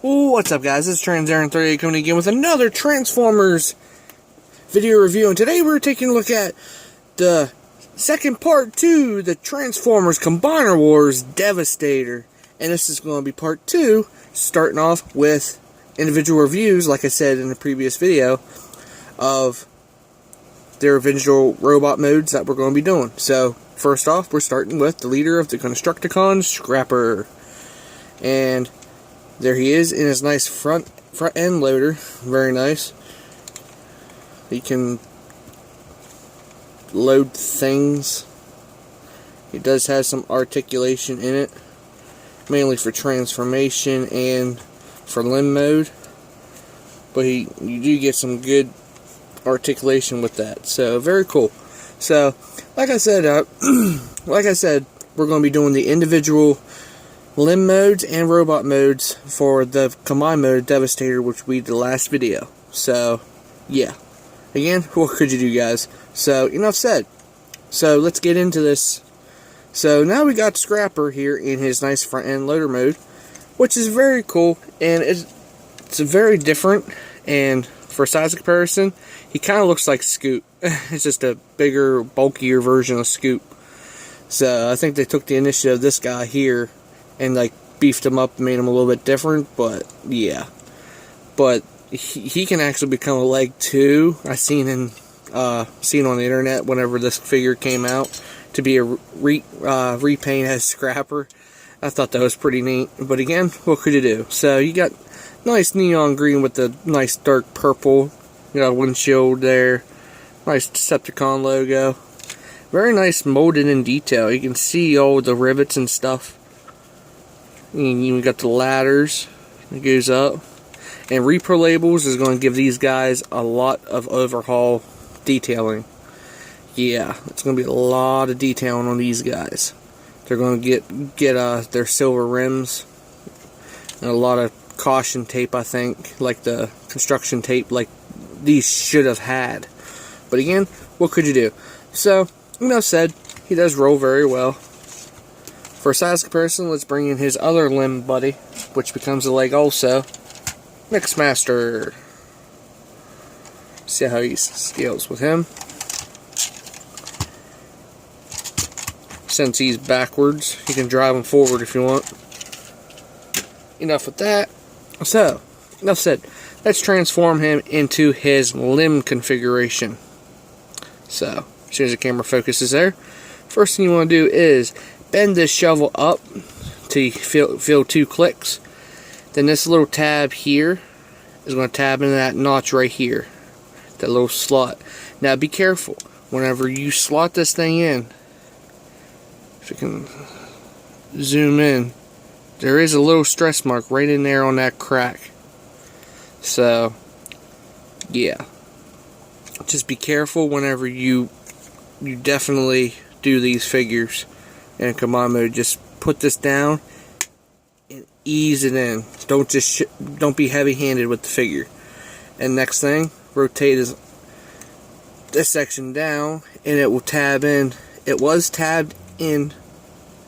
What's up, guys? This is TransAaron38 coming again with another Transformers video review, and today we're taking a look at the second part 2, the Transformers Combiner Wars Devastator. And this is going to be part 2, starting off with individual reviews, like I said in the previous video, of their individual robot modes that we're going to be doing. So, first off, we're starting with the leader of the Constructicons, Scrapper. And there he is in his nice front end loader. Very nice. He can load things. He does have some articulation in it, mainly for transformation and for limb mode. But you do get some good articulation with that. So very cool. So like I said, we're going to be doing the individual limb modes and robot modes for the combined mode Devastator, which we did the last video. So yeah, again, what could you do, guys? So enough said. So let's get into this. So now we got Scrapper here in his nice front end loader mode, which is very cool, and it's very different. And for size comparison, he kind of looks like Scoop. It's just a bigger, bulkier version of Scoop. So I think they took the initiative of this guy here and like beefed him up and made him a little bit different, but yeah. But he can actually become a leg too. I seen on the internet whenever this figure came out to be a repaint as Scrapper. I thought that was pretty neat. But again, what could you do? So you got nice neon green with the nice dark purple. You got a windshield there. Nice Decepticon logo. Very nice molded in detail. You can see all the rivets and stuff. And you got the ladders that goes up. And repro labels is going to give these guys a lot of overhaul detailing. Yeah, it's going to be a lot of detailing on these guys. They're going to get their silver rims and a lot of caution tape, I think, like the construction tape like these should have had. But again, what could you do? So, enough said, he does roll very well. For size comparison, let's bring in his other limb buddy, which becomes a leg also, Mixmaster. See how he scales with him. Since he's backwards, you can drive him forward if you want. Enough with that. So, enough said. Let's transform him into his limb configuration. So, as soon as the camera focuses there, first thing you want to do is bend this shovel up till you feel 2 clicks. Then this little tab here is going to tab into that notch right here, that little slot. Now be careful whenever you slot this thing in. If you can zoom in, there is a little stress mark right in there on that crack. So yeah, just be careful whenever you definitely do these figures in combine mode. Just put this down and ease it in. Don't be heavy-handed with the figure. And next thing, rotate this section down, and it will tab in. It was tabbed in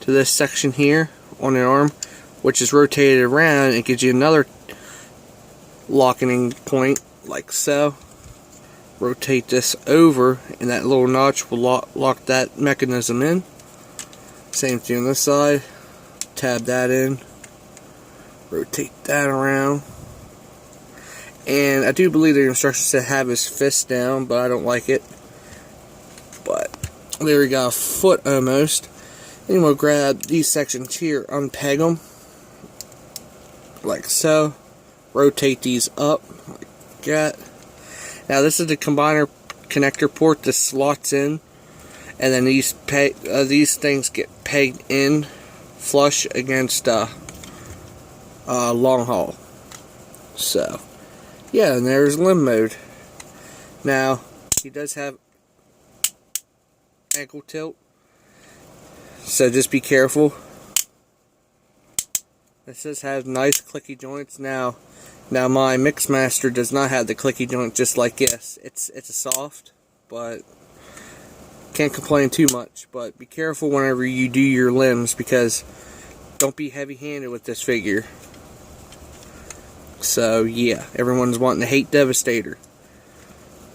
to this section here on the arm, which is rotated around and gives you another locking point, like so. Rotate this over, and that little notch will lock that mechanism in. Same thing on this side. Tab that in. Rotate that around. And I do believe the instructions said have his fist down, but I don't like it. But there we got a foot almost. Then we'll grab these sections here, unpeg them like so. Rotate these up like that. Now this is the combiner connector port. This slots in, and then these things get pegged in flush against long haul. So yeah, and there's limb mode. Now he does have ankle tilt, so just be careful. It does have nice clicky joints. Now my Mixmaster does not have the clicky joint just like this. It's a soft, but can't complain too much. But be careful whenever you do your limbs, because don't be heavy-handed with this figure. So yeah, everyone's wanting to hate Devastator.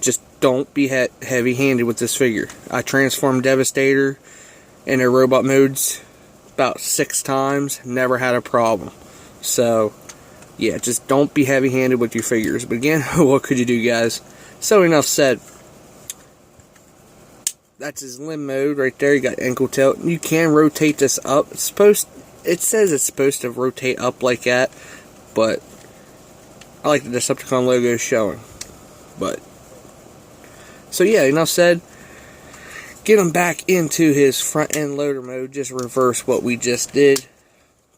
Just don't be heavy-handed with this figure. I transformed Devastator in their robot modes about 6 times, never had a problem. So yeah, just don't be heavy-handed with your figures. But again, what could you do, guys? So enough said. That's his limb mode right there. You got ankle tilt. You can rotate this up. It says it's supposed to rotate up like that, but I like the Decepticon logo showing. But so yeah, enough said. Get him back into his front end loader mode. Just reverse what we just did.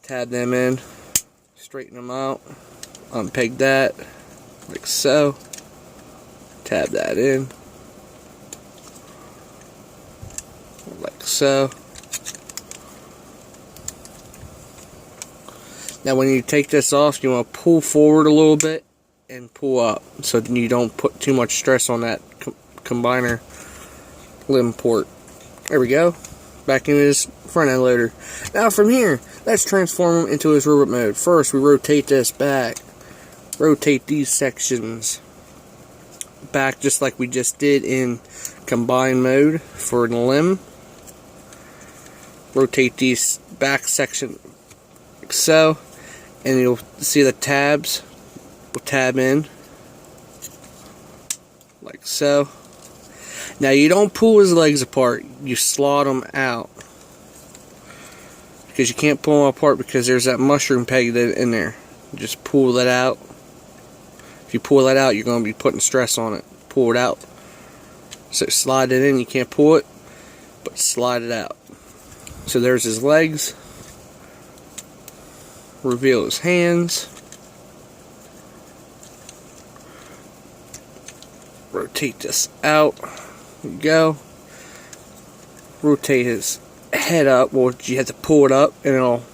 Tab them in. Straighten them out. Unpeg that. Like so. Tab that in. Like so. Now when you take this off, you want to pull forward a little bit and pull up so you don't put too much stress on that combiner limb port. There we go. Back in his front end loader. Now from here, let's transform him into his robot mode. First, we rotate this back. Rotate these sections back just like we just did in combine mode for the limb. Rotate these back section like so, and you'll see the tabs will tab in like so. Now you don't pull his legs apart, you slot them out, because you can't pull them apart because there's that mushroom peg in there. You just pull that out. If you pull that out, you're going to be putting stress on it. Pull it out. So slide it in, you can't pull it, but slide it out. So there's his legs. Reveal his hands. Rotate this out. There you go. Rotate his head up. Well, you have to pull it up and it'll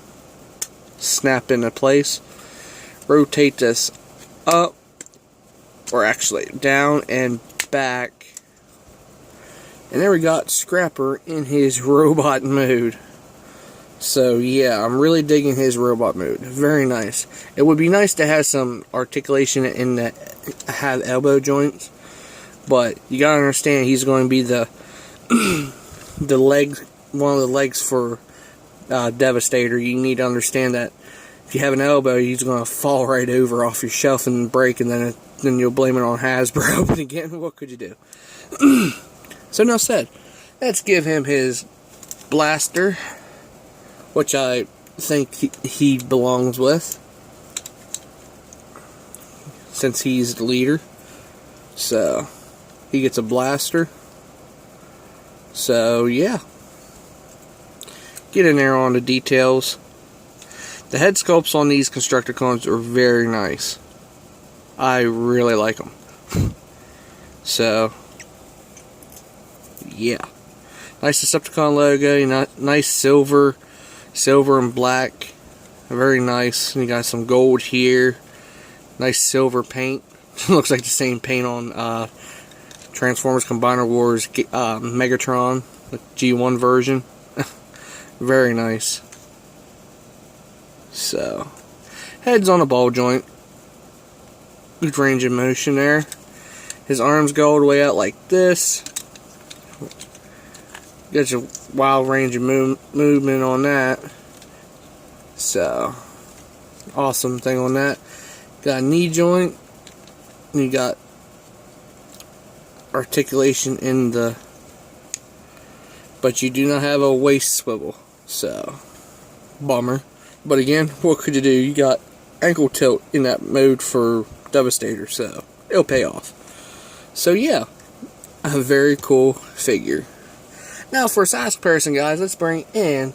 snap into place. Rotate this up, or actually down and back. And there we got Scrapper in his robot mode. So yeah, I'm really digging his robot mode. Very nice. It would be nice to have some articulation in the have elbow joints, but you gotta understand he's going to be the the leg, one of the legs for Devastator. You need to understand that if you have an elbow, he's going to fall right over off your shelf and break, and then you'll blame it on Hasbro. But again, what could you do? So enough said. Let's give him his blaster, which I think he belongs with, since he's the leader. So he gets a blaster. So yeah, get in there on the details. The head sculpts on these Constructicons are very nice. I really like them. So yeah, nice Decepticon logo. Nice silver and black, very nice. And you got some gold here. Nice silver paint. Looks like the same paint on Transformers Combiner Wars Megatron, the G1 version. Very nice. So, head's on a ball joint. Good range of motion there. His arms go all the way out like this. Gets a wild range of movement on that. So, awesome thing on that. Got a knee joint. And you got articulation in the, but you do not have a waist swivel. So, bummer. But again, what could you do? You got ankle tilt in that mode for Devastator, so it'll pay off. So yeah, a very cool figure. Now for size comparison, guys, let's bring in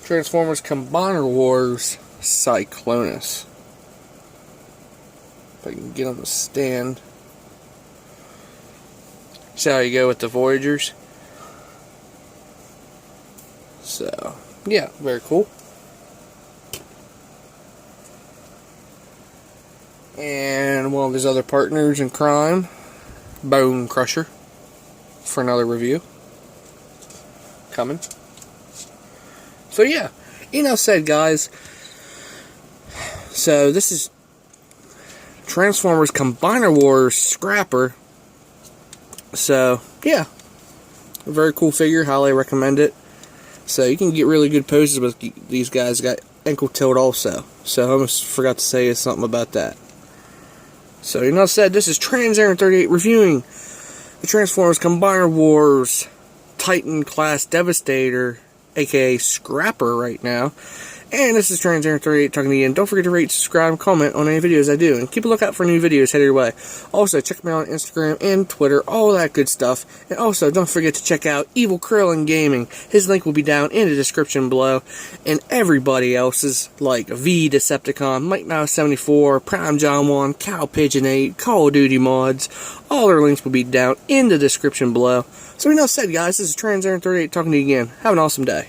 Transformers Combiner Wars Cyclonus. If I can get on the stand. See how you go with the Voyagers. So yeah, very cool. And one of his other partners in crime, Bone Crusher, for another review coming. So yeah, enough said, guys. So this is Transformers Combiner Wars Scrapper. So, yeah. A very cool figure. Highly recommend it. So, you can get really good poses with these guys. Got ankle tilt also. So, I almost forgot to say something about that. So, enough said. This is TransAaron38 reviewing the Transformers Combiner Wars Titan Class Devastator, aka Scrapper right now. And this is TransAaron38 talking to you. And don't forget to rate, subscribe, and comment on any videos I do. And keep a lookout for new videos headed your way. Also, check me out on Instagram and Twitter, all that good stuff. And also, don't forget to check out Evil Krillin Gaming. His link will be down in the description below. And everybody else's, like V Decepticon, Mike Mouse 74, Prime John 1, Cow Pigeon 8, Call of Duty mods. All their links will be down in the description below. So enough said, guys. This is TransAaron38 talking to you again. Have an awesome day.